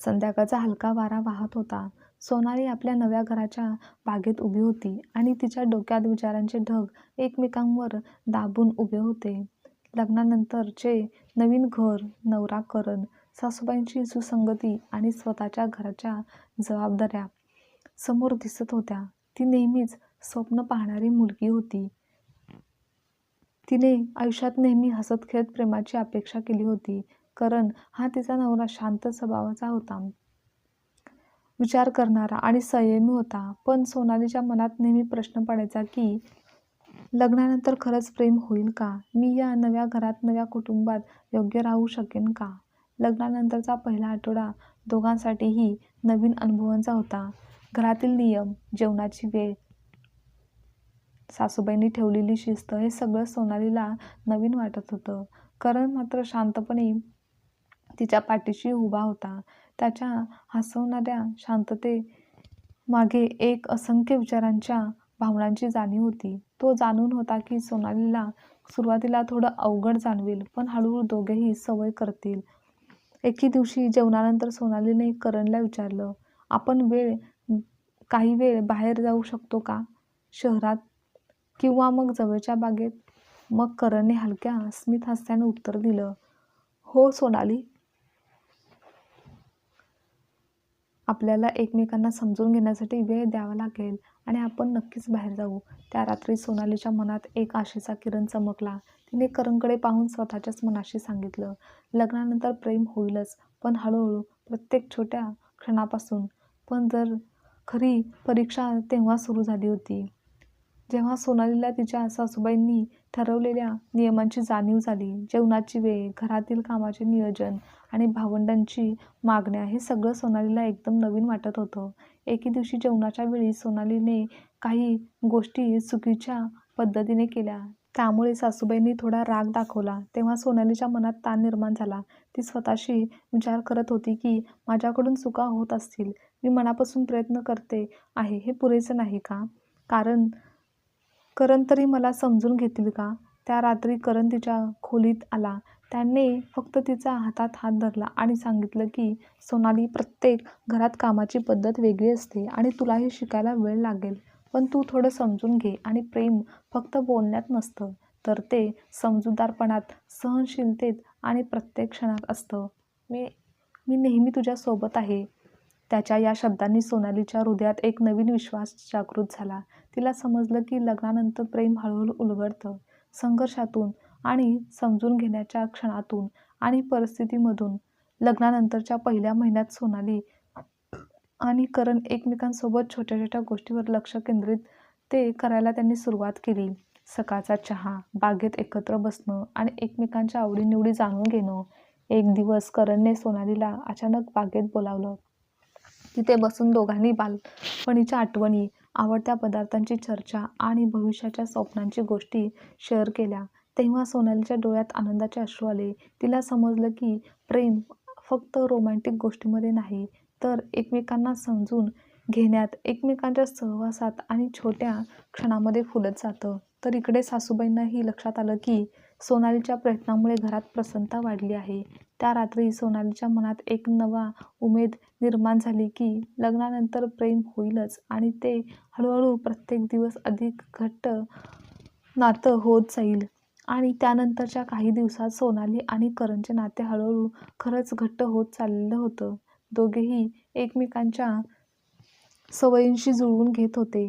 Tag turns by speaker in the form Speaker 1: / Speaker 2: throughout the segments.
Speaker 1: संध्याकाळचा हलका वारा वाहत होता. सोनाली आपल्या नव्या घराच्या बागेत उभी होती आणि तिच्या डोक्यात विचारांचे ढग एकमेकांवर दाबून उभे होते. लग्नानंतरचे नवीन घर, नवरा करण, सासूबाईंची सुसंगती आणि स्वतःच्या घराच्या जबाबदाऱ्या समोर दिसत होत्या. ती नेहमीच स्वप्न पाहणारी मुलगी होती. तिने आयुष्यात नेहमी हसत खेळत प्रेमाची अपेक्षा केली होती. करण हा तिचा नवरा शांत स्वभावाचा होता, विचार करणारा आणि संयमी होता. पण सोनालीच्या मनात नेहमी प्रश्न पडायचा की लग्नानंतर खरंच प्रेम होईल का? मी या नव्या घरात, नव्या कुटुंबात योग्य राहू शकेन का? लग्नानंतरचा पहिला आठवडा दोघांसाठीही नवीन अनुभवांचा होता. घरातील नियम, जेवणाची वेळ, सासूबाईंनी ठेवलेली शिस्त हे सगळं सोनालीला नवीन वाटत होतं. करण मात्र शांतपणे तिच्या पाठीशी उभा होता. त्याच्या हसवणाऱ्या शांतते मागे एक असंख्य विचारांच्या, भावनांची जाणीव होती. तो जाणून होता की सोनालीला सुरुवातीला थोडं अवघड जाणवेल, पण हळूहळू दोघेही सवय करतील. एके दिवशी जेवणानंतर सोनालीने करणला विचारलं, आपण काही वेळ बाहेर जाऊ शकतो का? शहरात किंवा मग जवळच्या बागेत? मग करणने हलक्या स्मित हास्याने उत्तर दिलं, हो सोनाली, आपल्याला एकमेकांना समजून घेण्यासाठी वेळ द्यावा लागेल आणि आपण नक्कीच बाहेर जाऊ. त्या रात्री सोनालीच्या मनात एक आशेचा किरण चमकला. तिने करणकडे पाहून स्वतःच्याच मनाशी सांगितलं, लग्नानंतर प्रेम होईलच, पण हळूहळू, प्रत्येक छोट्या क्षणापासून. पण जर खरी परीक्षा तेव्हा सुरू झाली होती, जेव्हा सोनालीला तिच्या सासूबाईंनी ठरवलेल्या नियमांची जाणीव झाली. जेवणाची वेळ, घरातील कामाचे नियोजन आणि भावंडांची मागण्या हे सगळं सोनालीला एकदम नवीन वाटत होतं. एके दिवशी जेवणाच्या वेळी सोनालीने काही गोष्टी चुकीच्या पद्धतीने केल्या. त्यामुळे सासूबाईंनी थोडा राग दाखवला. तेव्हा सोनालीच्या मनात ताण निर्माण झाला. ती स्वतःशी विचार करत होती की माझ्याकडून चुका होत असतील, मी मनापासून प्रयत्न करते आहे, हे पुरेसे नाही का? करण तरी मला समजून घेतील का? त्या रात्री करण तिच्या खोलीत आला. त्याने फक्त तिचा हातात हात धरला आणि सांगितलं की सोनाली, प्रत्येक घरात कामाची पद्धत वेगळी असते आणि तुलाही शिकायला वेळ लागेल. पण तू थोडं समजून घे आणि प्रेम फक्त बोलण्यात नसतं, तर ते समजूतदारपणात, सहनशीलतेत आणि प्रत्येक क्षणात असतं. मी नेहमी तुझ्यासोबत आहे. त्याच्या या शब्दांनी सोनालीच्या हृदयात एक नवीन विश्वास जागृत झाला. तिला समजलं की लग्नानंतर प्रेम हळूहळू उलगडतं. संघर्षातून आणि समजून घेण्याच्या क्षणातून आणि परिस्थितीमधून. लग्नानंतरच्या पहिल्या महिन्यात सोनाली आणि करण एकमेकांसोबत छोट्या छोट्या गोष्टीवर लक्ष केंद्रित करायला त्यांनी सुरुवात केली. सकाळचा चहा, बागेत एकत्र बसणं आणि एकमेकांच्या आवडीनिवडी जाणून घेणं. एक दिवस करणने सोनालीला अचानक बागेत बोलावलं. तिथे बसून दोघांनी बालपणीच्या आठवणी, आवडत्या पदार्थांची चर्चा आणि भविष्याच्या स्वप्नांची गोष्टी शेअर केल्या. तेव्हा सोनालीच्या डोळ्यात आनंदाचे अश्रू आले. तिला समजलं की प्रेम फक्त रोमॅन्टिक गोष्टींमध्ये नाही, तर एकमेकांना समजून घेण्यात, एकमेकांच्या सहवासात आणि छोट्या क्षणांमध्ये फुलत जातं. तर इकडे सासूबाईंनाही लक्षात आलं की सोनालीच्या प्रयत्नामुळे घरात प्रसन्नता वाढली आहे. त्या रात्री सोनालीच्या मनात एक नवा उमेद निर्माण झाली की लग्नानंतर प्रेम होईलच आणि ते हळूहळू प्रत्येक दिवस अधिक घट्ट नातं होत जाईल. आणि त्यानंतरच्या काही दिवसात सोनाली आणि करणचे नाते हळूहळू खरंच घट्ट होत चाललेलं होतं. दोघेही एकमेकांच्या सवयींशी जुळवून घेत होते.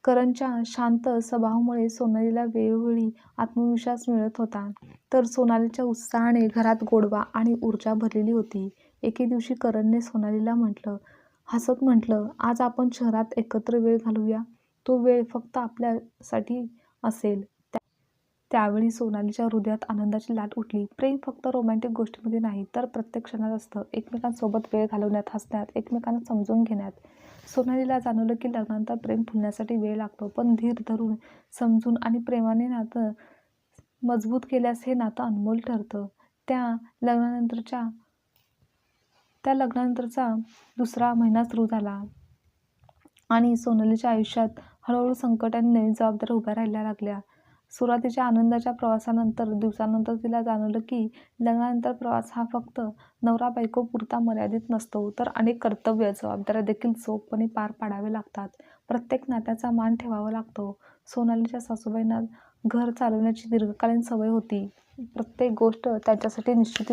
Speaker 1: करणच्या शांत स्वभावामुळे सोनालीला वेळोवेळी आत्मविश्वास मिळत होता, तर सोनालीच्या उत्साहाने घरात गोडवा आणि ऊर्जा भरलेली होती. एके दिवशी करणने सोनालीला हसत म्हटलं, आज आपण शहरात एकत्र वेळ घालवूया. तो वेळ फक्त आपल्यासाठी असेल. त्यावेळी सोनालीच्या हृदयात आनंदाची लाट उठली. प्रेम फक्त रोमॅन्टिक गोष्टींमध्ये नाही, तर प्रत्येक क्षणात असतं. एकमेकांसोबत वेळ घालवण्यात, हसण्यात, एकमेकांना समजून घेण्यात. सोनालीला जाणवलं की लग्नानंतर प्रेम फुलण्यासाठी वेळ लागतो, पण धीर धरून, समजून आणि प्रेमाने नातं मजबूत केल्यास हे नातं अनमोल ठरतं. त्या लग्नानंतरचा दुसरा महिना सुरू झाला आणि सोनालीच्या आयुष्यात हळूहळू संकट आणि नवीन जबाबदाऱ्या उभ्या राहायला लागल्या. सुरुवातीच्या आनंदाच्या प्रवासानंतर दिवसानंतर तिला जाणवलं की लग्नानंतर प्रवास हा फक्त नवरा बायको पुरता मर्यादित नसतो, तर अनेक कर्तव्य, जबाबदाऱ्या देखील चोखपणे पार पाडावे लागतात. प्रत्येक नात्याचा मान ठेवावा लागतो. सोनालीच्या सासूबाईंना घर चालवण्याची दीर्घकालीन सवय होती. प्रत्येक गोष्ट त्यांच्यासाठी निश्चित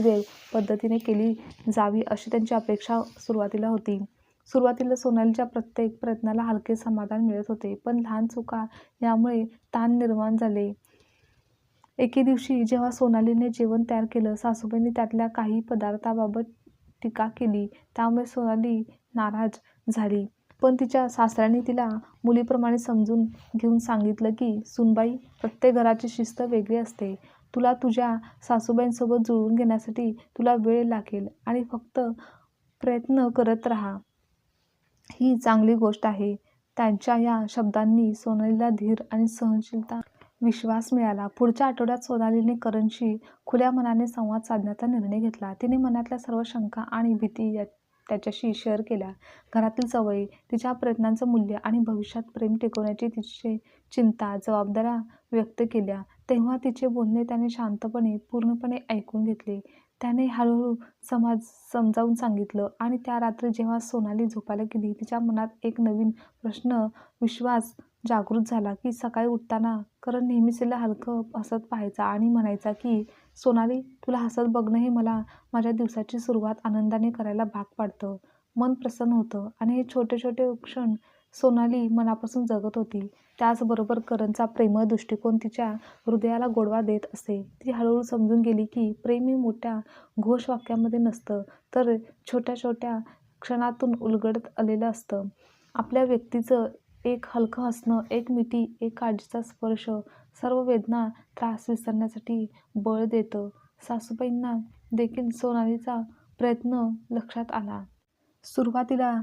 Speaker 1: पद्धतीने केली जावी अशी त्यांची अपेक्षा सुरुवातीला होती. सुरुवातीला सोनालीच्या प्रत्येक प्रयत्नाला हलके समाधान मिळत होते, पण लहान चुका यामुळे ताण निर्माण झाले. एके दिवशी जेव्हा सोनालीने जेवण तयार केलं, सासूबाईंनी त्यातल्या काही पदार्थाबाबत टीका केली. त्यामुळे सोनाली नाराज झाली. पण तिच्या सासऱ्यांनी तिला मुलीप्रमाणे समजून घेऊन सांगितलं की सूनबाई, प्रत्येक घराची शिस्त वेगळी असते. तुला तुझ्या सासूबाईंसोबत जुळवून घेण्यासाठी तुला वेळ लागेल आणि फक्त प्रयत्न करत राहा. ही चांगली गोष्ट आहे. त्यांच्या या शब्दांनी सोनालीला धीर आणि सहनशीलता विश्वास मिळाला. पुढच्या आठवड्यात सोनालीने करणशी खुल्या मनाने संवाद साधण्याचा निर्णय घेतला. तिने मनातल्या सर्व शंका आणि भीती त्याच्याशी शेअर केल्या. घरातील सवयी, तिच्या प्रयत्नांचं मूल्य आणि भविष्यात प्रेम टिकवण्याची तिची चिंता, जबाबदाऱ्या व्यक्त केल्या. तेव्हा तिचे बोलणे त्याने शांतपणे, पूर्णपणे ऐकून घेतले. त्याने हळूहळू समजावून सांगितलं आणि त्या रात्री जेव्हा सोनाली झोपायला गेली, तिच्या मनात एक नवीन प्रश्न, विश्वास जागृत झाला की सकाळी उठताना करण नेहमीच तिला हलकं हसत पाहायचा आणि म्हणायचा की सोनाली, तुला हसत बघणं हे मला माझ्या दिवसाची सुरुवात आनंदाने करायला भाग पाडतं. मन प्रसन्न होतं आणि हे छोटे छोटे क्षण सोनाली मनापासून जगत होती. त्याचबरोबर करणचा प्रेमळ दृष्टिकोन तिच्या हृदयाला गोडवा देत असे. ती हळूहळू समजून गेली की प्रेम हे मोठ्या घोषवाक्यामध्ये नसतं, तर छोट्या छोट्या क्षणातून उलगडत आलेलं असतं. आपल्या व्यक्तीचं एक हलकं हसणं, एक मिठी, एक काळजीचा स्पर्श सर्व वेदना, त्रास विसरण्यासाठी बळ देतं. सासूबाईंना देखील सोनालीचा प्रयत्न लक्षात आला. सुरुवातीला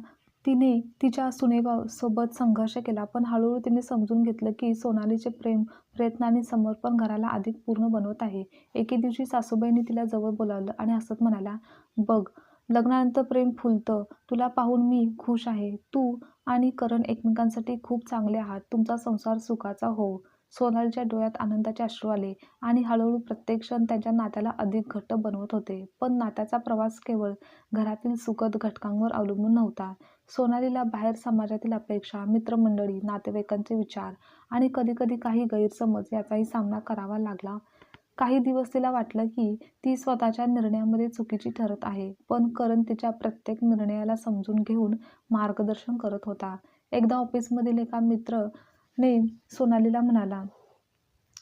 Speaker 1: तिने तिच्या सुनेसोबत संघर्ष केला, पण हळूहळू तिने समजून घेतलं की सोनालीचे प्रेम, प्रयत्न आणि समर्पण घराला अधिक पूर्ण बनवत आहे. एके दिवशी सासूबाईंनी तिला जवळ बोलावलं आणि हसत म्हणाल्या, बघ, लग्नानंतर प्रेम फुलतं. तुला पाहून मी खुश आहे. तू आणि करण एकमेकांसाठी खूप चांगले आहात. तुमचा संसार सुखाचा हो. सोनालीच्या डोळ्यात आनंदाचे अश्रू आले आणि हळूहळू प्रत्येक क्षण त्यांच्या नात्याला अधिक घट्ट बनवत होते. पण नात्याचा प्रवास केवळ घरातील सुखद घटकांवर अवलंबून नव्हता. सोनालीला बाहेर समाजातील अपेक्षा, मित्रमंडळी, नातेवाईकांचे विचार आणि कधीकधी काही गैरसमज याचाही सामना करावा लागला. काही दिवस तिला वाटलं की ती स्वतःच्या निर्णयामध्ये चुकीची ठरत आहे, पण करण तिच्या प्रत्येक निर्णयाला समजून घेऊन मार्गदर्शन करत होता. एकदा ऑफिसमधील एका मित्राने सोनालीला म्हणाला,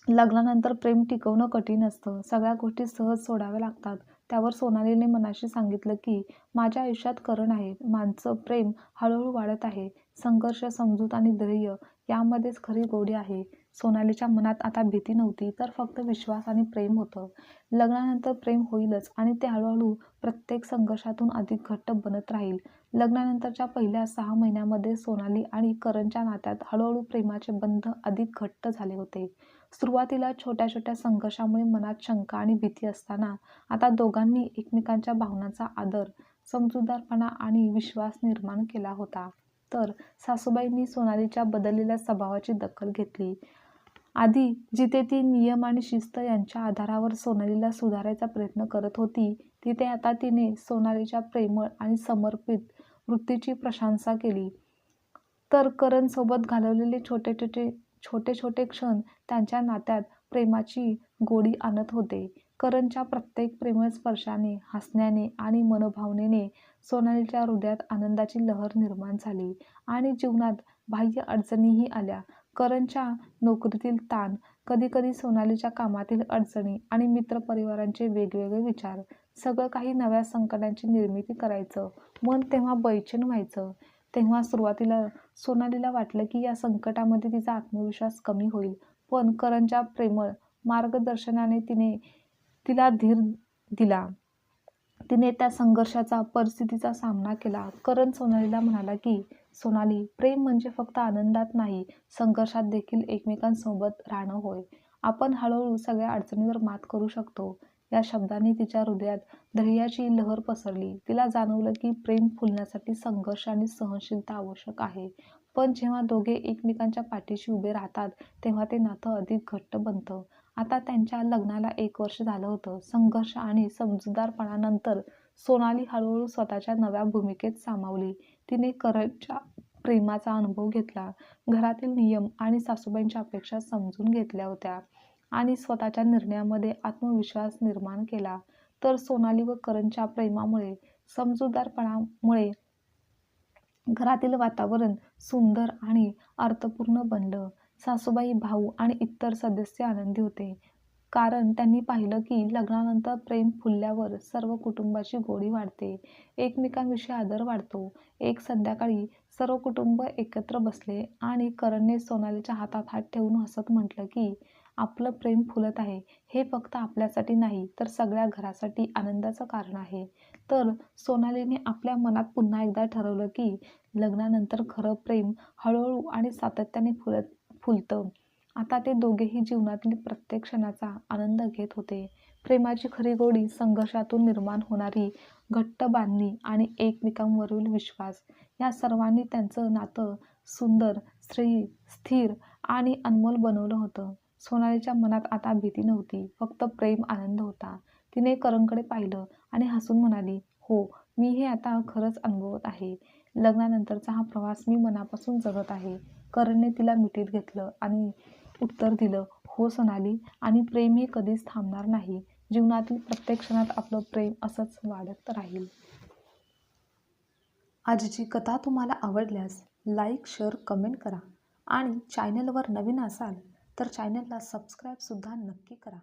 Speaker 1: लग्नानंतर प्रेम टिकवणं कठीण असतं. सगळ्या गोष्टी सहज सोडाव्या लागतात. त्यावर सोनालीने मनाशी सांगितलं की माझ्या आयुष्यात करण आहे. माझं प्रेम हळूहळू वाढत आहे. संघर्ष, समजूत आणि धैर्य यामध्येच खरी गोडी आहे. सोनालीच्या मनात आता भीती नव्हती, तर फक्त विश्वास आणि प्रेम होतं. लग्नानंतर प्रेम होईलच आणि ते हळूहळू प्रत्येक संघर्षातून अधिक घट्ट बनत राहील. लग्नानंतरच्या पहिल्या 6 महिन्यांमध्ये सोनाली आणि करणच्या नात्यात हळूहळू प्रेमाचे बंध अधिक घट्ट झाले होते. सुरुवातीला छोट्या छोट्या संघर्षामुळे मनात शंका आणि भीती असताना आता दोघांनी एकमेकांच्या भावनांचा आदर, समजूतदारपणा आणि विश्वास निर्माण केला होता. तर सासूबाईंनी सोनालीच्या बदललेल्या स्वभावाची दखल घेतली. आधी जिथे ती नियम आणि शिस्त यांच्या आधारावर सोनालीला सुधारायचा प्रयत्न करत होती, तिथे आता तिने सोनालीच्या प्रेमळ आणि समर्पित वृत्तीची प्रशंसा केली. तर करणसोबत घालवलेले छोटे छोटे क्षण त्यांच्या नात्यात प्रेमाची गोडी आणत होते. करणच्या प्रत्येक प्रेमळ स्पर्शाने, हसण्याने आणि मनोभावनेने सोनालीच्या हृदयात आनंदाची लहर निर्माण झाली आणि जीवनात बाह्य अडचणीही आल्या. करणच्या नोकरीतील ताण, कधीकधी सोनालीच्या कामातील अडचणी आणि मित्रपरिवारांचे वेगवेगळे विचार, सगळं काही नव्या संकटांची निर्मिती करायचं. मन तेव्हा बेचैन व्हायचं. तेव्हा सुरुवातीला सोनालीला वाटलं की या संकटामध्ये तिचा आत्मविश्वास कमी होईल, पण करणच्या प्रेमळ मार्गदर्शनाने तिला धीर दिला. तिने त्या संघर्षाचा, परिस्थितीचा सामना केला. करण सोनालीला म्हणाला की सोनाली, प्रेम म्हणजे फक्त आनंदात नाही, संघर्षात देखील एकमेकांसोबत राहणं होय. आपण हळूहळू सगळ्या अडचणींवर मात करू शकतो. या शब्दांनी तिच्या हृदयात धैर्याची लहर पसरली. तिला जाणवलं की प्रेम फुलण्यासाठी संघर्ष आणि सहनशीलता आवश्यक आहे. पण जेव्हा दोघे एकमेकांच्या पाठीशी उभे राहतात तेव्हा ते नातं अधिक घट्ट बनतं. आता त्यांच्या लग्नाला 1 वर्ष झालं होतं. संघर्ष आणि समजूतदारपणानंतर सोनाली हळूहळू स्वतःच्या नव्या भूमिकेत सामावली. तिने करणच्या प्रेमाचा अनुभव घेतला, घरातील नियम आणि सासूबाईंच्या अपेक्षा समजून घेतल्या होत्या आणि स्वतःच्या निर्णयामध्ये आत्मविश्वास निर्माण केला. तर सोनाली व करणच्या प्रेमामुळे, समजूतदारपणामुळे घरातील वातावरण सुंदर आणि अर्थपूर्ण बनलं. सासूबाई, भाऊ आणि इतर सदस्य आनंदी होते, कारण त्यांनी पाहिलं की लग्नानंतर प्रेम फुलल्यावर सर्व कुटुंबाची गोडी वाढते, एकमेकांविषयी आदर वाढतो. एक संध्याकाळी सर्व कुटुंब एकत्र बसले आणि करणने सोनालीच्या हातात हात ठेवून हसत म्हटलं की आपलं प्रेम फुलत आहे, हे फक्त आपल्यासाठी नाही तर सगळ्या घरासाठी आनंदाचं कारण आहे. तर सोनालीने आपल्या मनात पुन्हा एकदा ठरवलं की लग्नानंतर खरं प्रेम हळूहळू आणि सातत्याने फुलतं. आता ते दोघेही जीवनातील प्रत्येक क्षणाचा आनंद घेत होते. प्रेमाची खरी गोडी संघर्षातून निर्माण होणारी घट्ट बांधणी आणि एकमेकांवरील विश्वास, या सर्वांनी त्यांचं नातं सुंदर, स्थिर आणि अनमोल बनवलं होतं. सोनालीच्या मनात आता भीती नव्हती, फक्त प्रेम आनंद होता. तिने करणकडे पाहिलं आणि हसून म्हणाली, "हो, मी हे आता खरंच अनुभवत आहे. लग्नानंतरचा हा प्रवास मी मनापासून जगत आहे." करणने तिला मिठीत घेतलं आणि उत्तर दिलं, "हो सोनाली, आणि प्रेम हे कधीच थांबणार नाही. जीवनातील प्रत्येक क्षणात आपलं प्रेम असंच वाढत राहील." आजची कथा तुम्हाला आवडल्यास लाईक, शेअर, कमेंट करा आणि चॅनलवर नवीन असाल तर चॅनलला सबस्क्राईबसुद्धा नक्की करा.